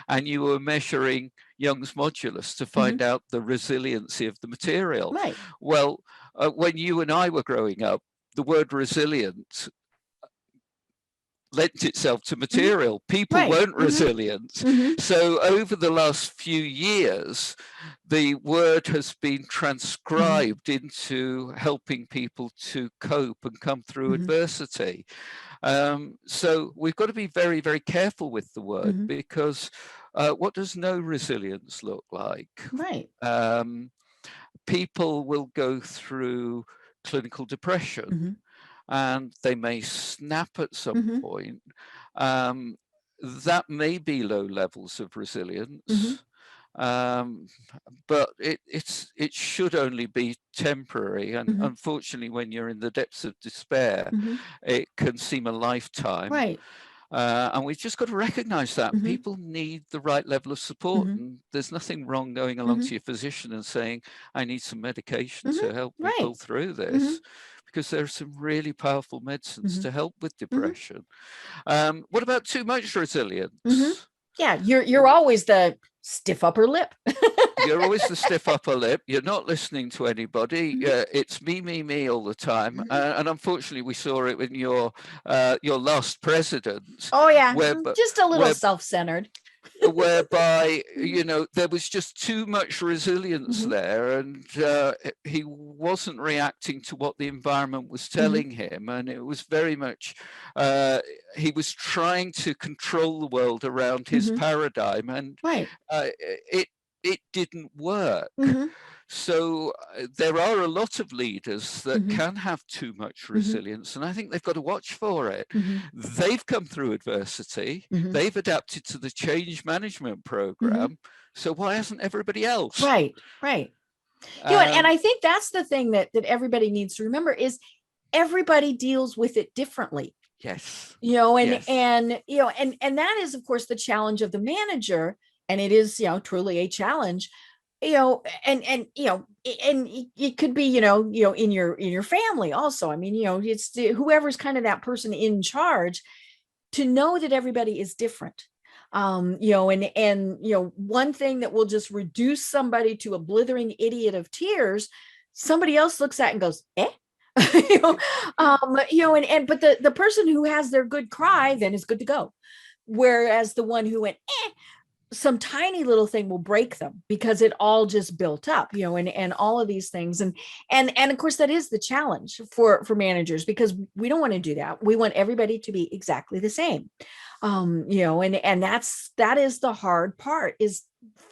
and you were measuring Young's modulus to find out the resiliency of the material. Right. Well, when you and I were growing up, the word resilient lent itself to material. People weren't resilient. So over the last few years, the word has been transcribed into helping people to cope and come through adversity. So we've got to be very, very careful with the word because what does no resilience look like? Right. People will go through clinical depression and they may snap at some point. That may be low levels of resilience, but it should only be temporary. And unfortunately, when you're in the depths of despair, it can seem a lifetime. Right. And we've just got to recognize that people need the right level of support. And there's nothing wrong going along to your physician and saying, I need some medication to help me pull through this. Because there are some really powerful medicines to help with depression. What about too much resilience? Yeah, you're always the stiff upper lip. You're always the stiff upper lip. You're not listening to anybody. It's me all the time. And unfortunately, we saw it in your last president. Oh yeah, just a little self-centered. Whereby, there was just too much resilience there, and he wasn't reacting to what the environment was telling him, and it was very much he was trying to control the world around his paradigm, and it didn't work. So there are a lot of leaders that can have too much resilience, and I think they've got to watch for it. They've come through adversity. They've adapted to the change management program. So why hasn't everybody else? Right. And I think that's the thing that everybody needs to remember is everybody deals with it differently. Yes. And that is, of course, the challenge of the manager. And it is, truly a challenge. and and it could be, in your family also. I mean, it's whoever's kind of that person in charge, to know that everybody is different. One thing that will just reduce somebody to a blithering idiot of tears, somebody else looks at and goes, eh? But the person who has their good cry then is good to go. Whereas the one who went, some tiny little thing will break them because it all just built up, and all of these things. And of course, that is the challenge for managers, because we don't want to do that. We want everybody to be exactly the same. And that is the hard part, is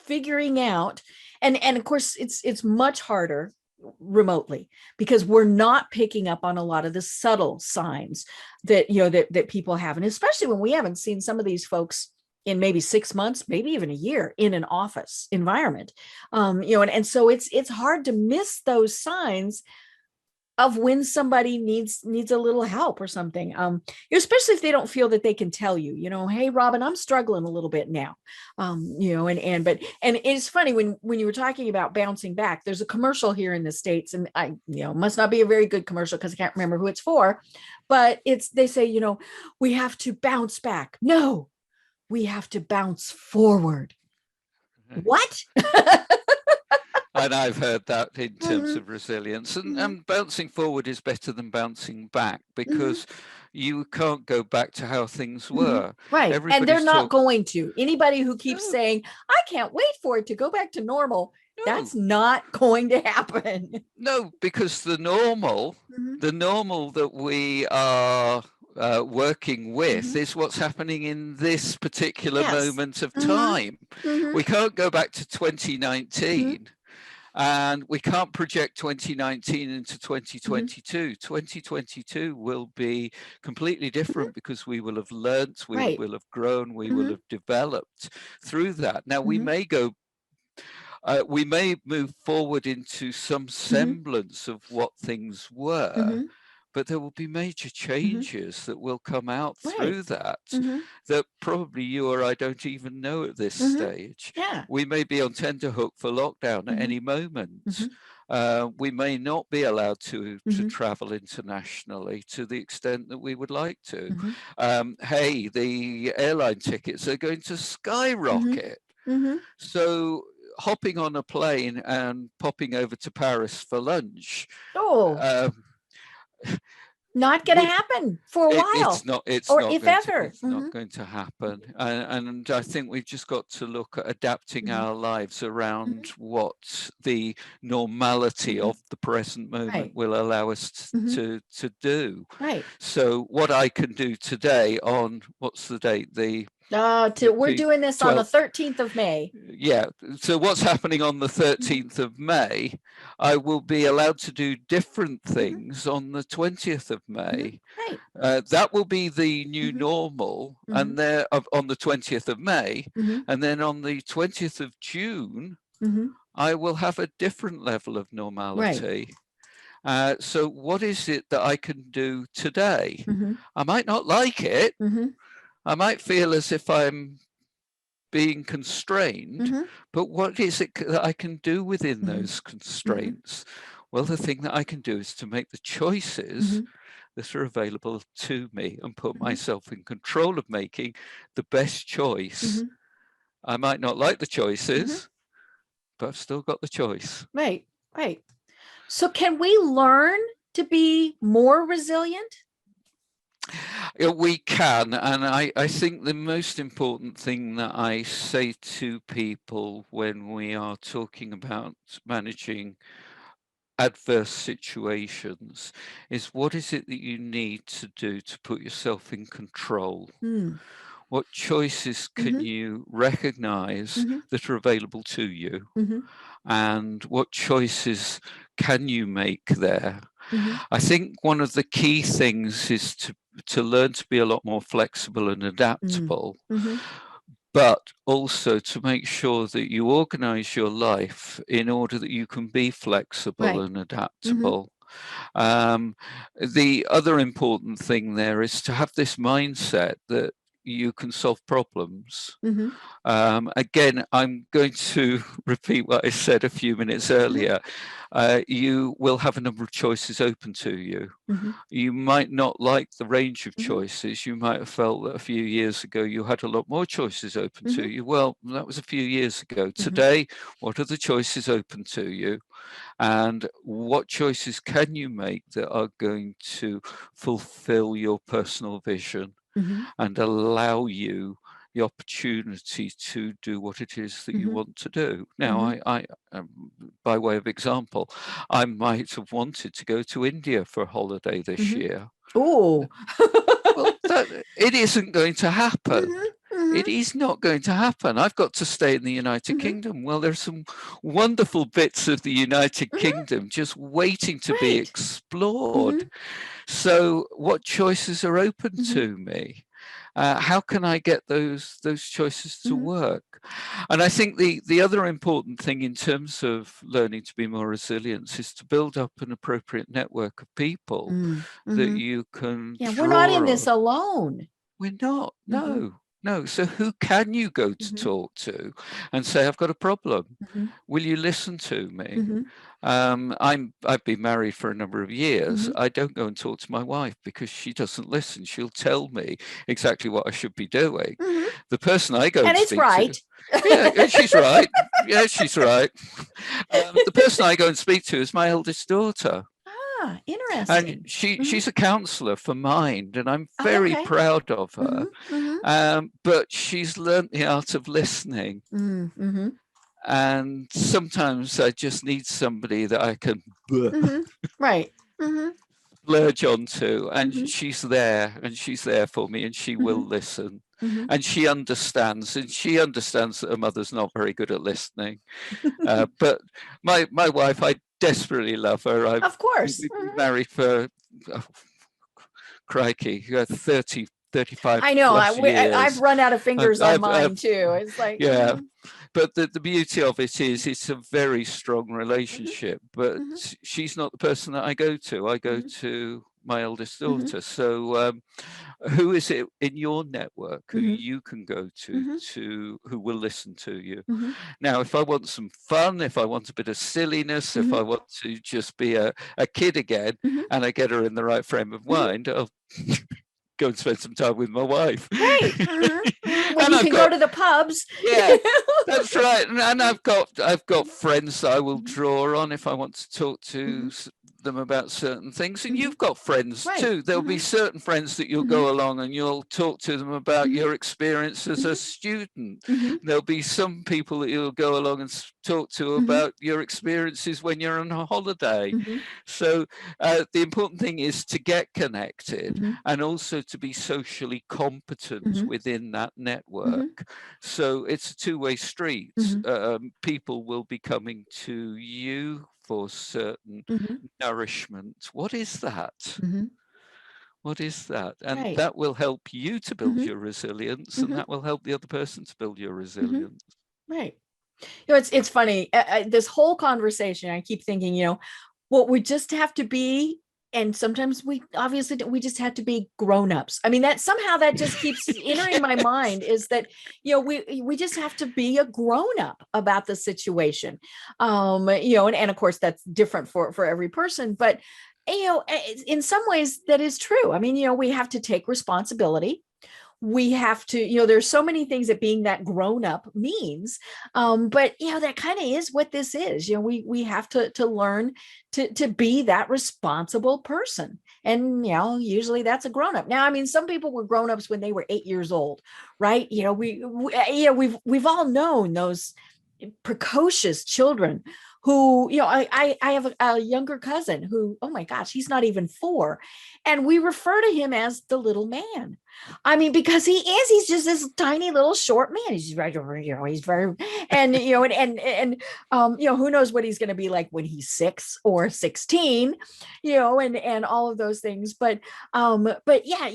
figuring out, and of course it's much harder remotely, because we're not picking up on a lot of the subtle signs that that people have, and especially when we haven't seen some of these folks in maybe 6 months, maybe even a year in an office environment. And so it's hard to miss those signs of when somebody needs a little help or something, especially if they don't feel that they can tell you, hey, Robin, I'm struggling a little bit now. And it's funny, when you were talking about bouncing back, there's a commercial here in the States, and I, must not be a very good commercial because I can't remember who it's for, but they say, we have to bounce back. No, we have to bounce forward. What? And I've heard that in terms of resilience, and bouncing forward is better than bouncing back, because you can't go back to how things were. Right. And they're not going to. Anybody who keeps saying, I can't wait for it to go back to normal, that's not going to happen. No, because the normal that we are working with is what's happening in this particular moment of time. We can't go back to 2019. And we can't project 2019 into 2022. 2022 will be completely different, because we will have learnt, we will have grown, we will have developed through that. Now, we may move forward into some semblance of what things were, but there will be major changes that will come out through that, that probably you or I don't even know at this stage. We may be on tenterhook for lockdown at any moment. We may not be allowed to travel internationally to the extent that we would like to. Hey, the airline tickets are going to skyrocket. So hopping on a plane and popping over to Paris for lunch, not going to happen for a while. It's not going to happen. And I think we've just got to look at adapting our lives around what the normality of the present moment will allow us to do. So what I can do today on, what's the date? We're doing this 12th. On the 13th of May. Yeah. So what's happening on the 13th of May, I will be allowed to do different things on the 20th of May. That will be the new normal. And there on the 20th of May. And then on the 20th of June, I will have a different level of normality. So what is it that I can do today? I might not like it. I might feel as if I'm being constrained, but what is it that I can do within those constraints? Well, the thing that I can do is to make the choices that are available to me, and put myself in control of making the best choice. I might not like the choices, but I've still got the choice. Right. So can we learn to be more resilient? We can, and I think the most important thing that I say to people when we are talking about managing adverse situations is, what is it that you need to do to put yourself in control? What choices can you recognize that are available to you? And what choices can you make there? I think one of the key things is to learn to be a lot more flexible and adaptable, but also to make sure that you organize your life in order that you can be flexible and adaptable. The other important thing there is to have this mindset that you can solve problems. Mm-hmm. Again, I'm going to repeat what I said a few minutes earlier. You will have a number of choices open to you. Mm-hmm. You might not like the range of Mm-hmm. choices. You might have felt that a few years ago you had a lot more choices open to you. Well, that was a few years ago. Today, what are the choices open to you? And what choices can you make that are going to fulfill your personal vision and allow you the opportunity to do what it is that you want to do? Now, I by way of example, I might have wanted to go to India for a holiday this year. Oh, Well, it isn't going to happen. It is not going to happen. I've got to stay in the United Kingdom. Well, there's some wonderful bits of the United Kingdom just waiting to be explored. So what choices are open to me? How can I get those choices to work? And I think the other important thing in terms of learning to be more resilient is to build up an appropriate network of people that you can yeah, draw we're not in this on. alone. We're not. No. So who can you go to talk to and say, I've got a problem? Will you listen to me? I've been married for a number of years. I don't go and talk to my wife because she doesn't listen. She'll tell me exactly what I should be doing. The person I go and it's speak right. to, yeah, she's right. Yeah, she's right. The person I go and speak to is my eldest daughter. Ah, interesting. And she's a counselor for Mind, and I'm very proud of her. But she's learnt the art of listening. And sometimes I just need somebody that I can splurge onto, and she's there for me, and she will listen. And she understands that her mother's not very good at listening. But my wife, I desperately love her. Of course. We've been married for, crikey, 30, 35 I know. years. I've run out of fingers on mine too. It's like, yeah. But the beauty of it is it's a very strong relationship. But she's not the person that I go to. I go to my eldest daughter. So who is it in your network who you can go to who will listen to you? Now, if I want some fun, if I want a bit of silliness, if I want to just be a kid again, and I get her in the right frame of mind, I'll go and spend some time with my wife. Right. When you can go to the pubs. Yeah, that's right. And I've got friends that I will draw on if I want to talk to them about certain things. And you've got friends too. There'll be certain friends that you'll go along and you'll talk to them about your experience as a student. There'll be some people that you'll go along and talk to about your experiences when you're on a holiday. So the important thing is to get connected and also to be socially competent within that network. So it's a two-way street. People will be coming to you for certain nourishment. What is that? What is that? And that will help you to build your resilience, and that will help the other person to build your resilience. Right. It's funny. This whole conversation, I keep thinking, what we just have to be, and sometimes we just have to be grown-ups. I mean, that somehow that just keeps entering my mind, is that, we just have to be a grown-up about the situation. And of course that's different for every person, but in some ways that is true. I mean, we have to take responsibility. We have to, there's so many things that being that grown up means. But that kind of is what this is. We have to learn to be that responsible person. And, usually that's a grown up. Now, I mean, some people were grown ups when they were 8 years old, right? We've all known those precocious children who, I have a younger cousin who, oh my gosh, he's not even 4. And we refer to him as the little man. I mean, because he's just this tiny little short man. He's right over, he's very, and, who knows what he's going to be like when he's 6 or 16, and all of those things. But yeah,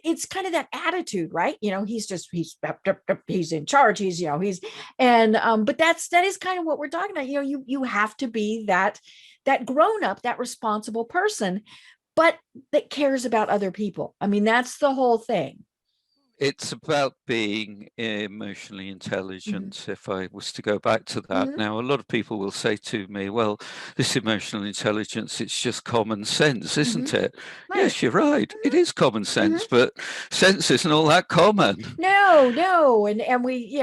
it's kind of that attitude, right? He's in charge. But that is kind of what we're talking about. You have to be that grown up, that responsible person, but that cares about other people. I mean, that's the whole thing. It's about being emotionally intelligent. If I was to go back to that now, a lot of people will say to me, well, this emotional intelligence, it's just common sense, isn't it? Right. Yes, you're right. It is common sense, but sense isn't all that common. No. And we,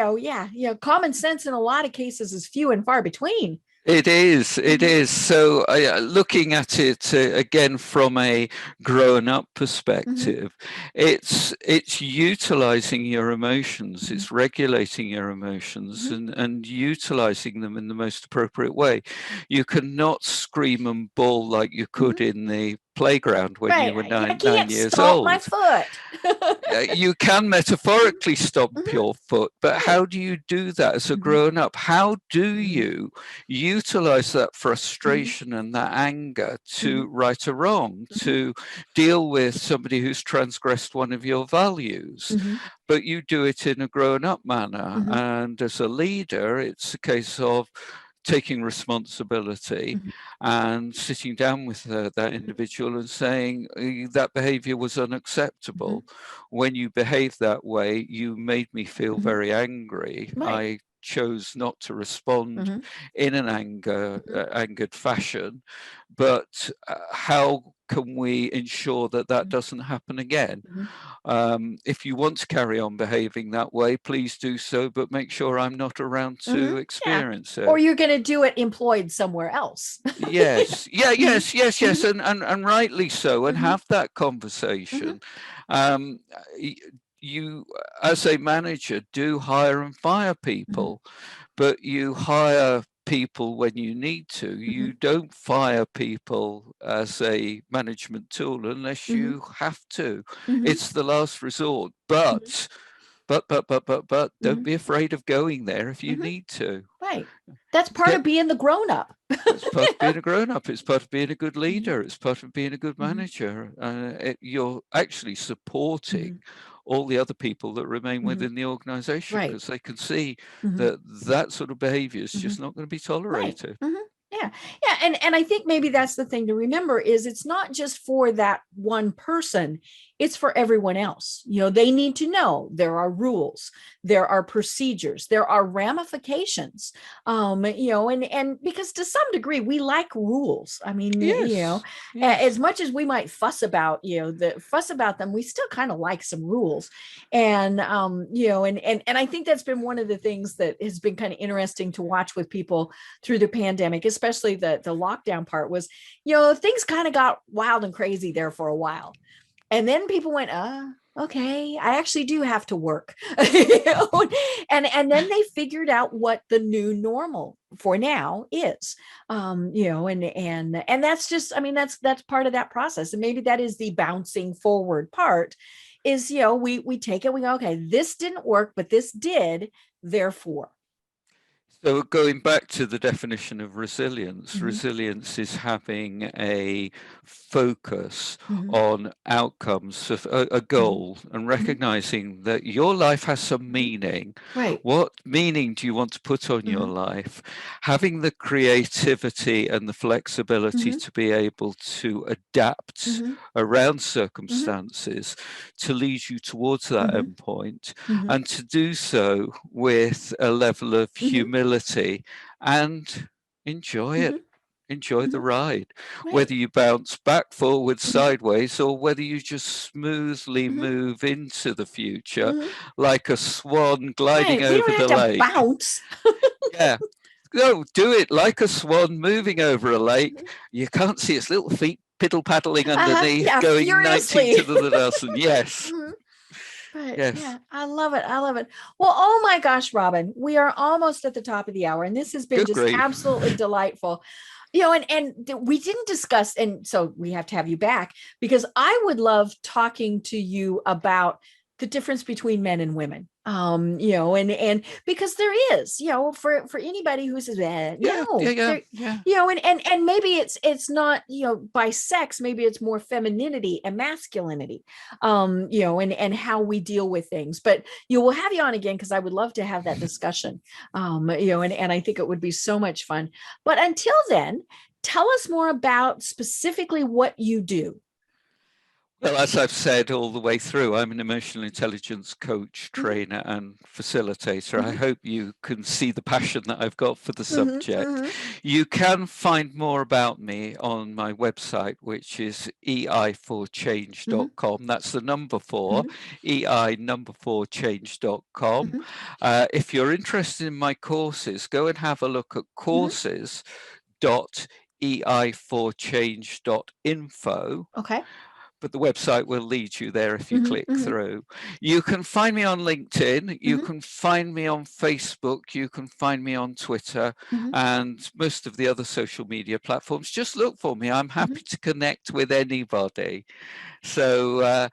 common sense in a lot of cases is few and far between. It is. So looking at it again from a grown-up perspective, it's utilizing your emotions, it's regulating your emotions and utilizing them in the most appropriate way. You cannot scream and bawl like you could in the playground when you were nine years old. My foot. You can metaphorically stomp your foot, but how do you do that as a grown-up? How do you utilize that frustration and that anger to right a wrong, to deal with somebody who's transgressed one of your values? But you do it in a grown-up manner. And as a leader, it's a case of taking responsibility and sitting down with that individual and saying that behavior was unacceptable. When you behaved that way, you made me feel very angry. I chose not to respond in an angered fashion, but how can we ensure that that doesn't happen again? If you want to carry on behaving that way, please do so, but make sure I'm not around to experience it. Or you're going to do it employed somewhere else. Yes. Yes. And rightly so, and have that conversation. You, as a manager, do hire and fire people, but you hire people when you need to. You don't fire people as a management tool unless you have to. It's the last resort. But don't be afraid of going there if you need to. Right. That's part of being the grown-up. It's part of being a grown-up. It's part of being a good leader. It's part of being a good manager. You're actually supporting all the other people that remain within the organization, because they can see that that sort of behavior is just not going to be tolerated. Yeah. And I think maybe that's the thing to remember is it's not just for that one person, it's for everyone else. They need to know there are rules, there are procedures, there are ramifications, and because to some degree we like rules. I mean, as much as we might fuss about them, we still kind of like some rules. And, and I think that's been one of the things that has been kind of interesting to watch with people through the pandemic, especially the lockdown part was, things kind of got wild and crazy there for a while. And then people went, okay, I actually do have to work. And then they figured out what the new normal for now is, and that's just, I mean, that's part of that process. And maybe that is the bouncing forward part is, we take it, we go, okay, this didn't work, but this did, therefore. So going back to the definition of resilience, resilience is having a focus on outcomes of a goal and recognizing that your life has some meaning. Right. What meaning do you want to put on your life? Having the creativity and the flexibility to be able to adapt around circumstances to lead you towards that endpoint, and to do so with a level of humility and enjoy it. Enjoy the ride, whether you bounce back, forward, sideways, or whether you just smoothly move into the future like a swan gliding over the lake. Bounce. Yeah. No, do it like a swan moving over a lake. You can't see its little feet piddle paddling underneath, going furiously. 90 to the dozen. Yes. But yes. Yeah, I love it. Well, oh my gosh, Robin, we are almost at the top of the hour, and this has been absolutely delightful. And we didn't discuss, and so we have to have you back because I would love talking to you about the difference between men and women. And because there is, for anybody who says, and maybe it's not, by sex, maybe it's more femininity and masculinity, and how we deal with things. But we'll have you on again because I would love to have that discussion, and I think it would be so much fun. But until then, tell us more about specifically what you do. Well, as I've said all the way through, I'm an emotional intelligence coach, trainer, and facilitator. I hope you can see the passion that I've got for the subject. You can find more about me on my website, which is ei4change.com. That's the number 4, ei4change.com. If you're interested in my courses, go and have a look at courses.ei4change.info. Okay. But the website will lead you there if you click through. You can find me on LinkedIn, you can find me on Facebook, you can find me on Twitter, and most of the other social media platforms. Just look for me. I'm happy to connect with anybody. So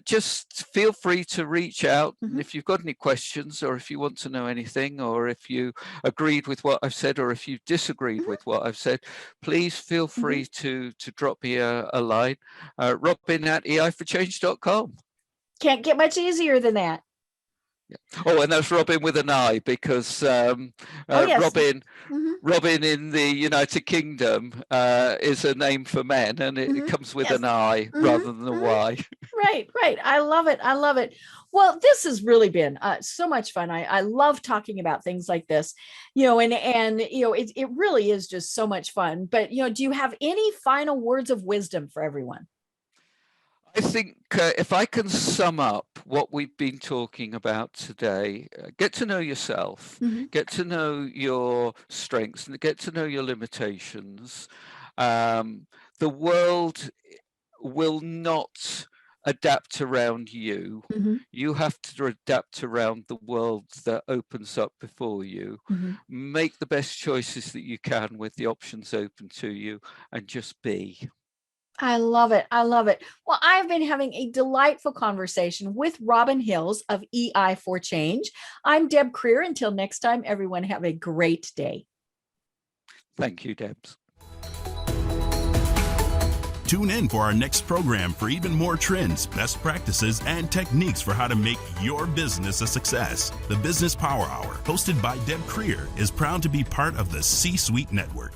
just feel free to reach out. And if you've got any questions, or if you want to know anything, or if you agreed with what I've said, or if you disagreed with what I've said, please feel free to drop me a line. Robin@ei4change.com. Can't get much easier than that. Yeah. Oh, and that's Robin with an I, because yes. Robin in the United Kingdom is a name for men, and it comes with an I rather than a Y. Right. I love it. Well, this has really been so much fun. I love talking about things like this, and it really is just so much fun. But, do you have any final words of wisdom for everyone? I think if I can sum up what we've been talking about today, get to know yourself, get to know your strengths, and get to know your limitations. The world will not adapt around you. You have to adapt around the world that opens up before you. Make the best choices that you can with the options open to you, and just be. I love it. Well, I've been having a delightful conversation with Robin Hills of EI4Change. I'm Deb Creer. Until next time, everyone have a great day. Thank you, Debs. Tune in for our next program for even more trends, best practices, and techniques for how to make your business a success. The Business Power Hour, hosted by Deb Creer, is proud to be part of the C-Suite Network.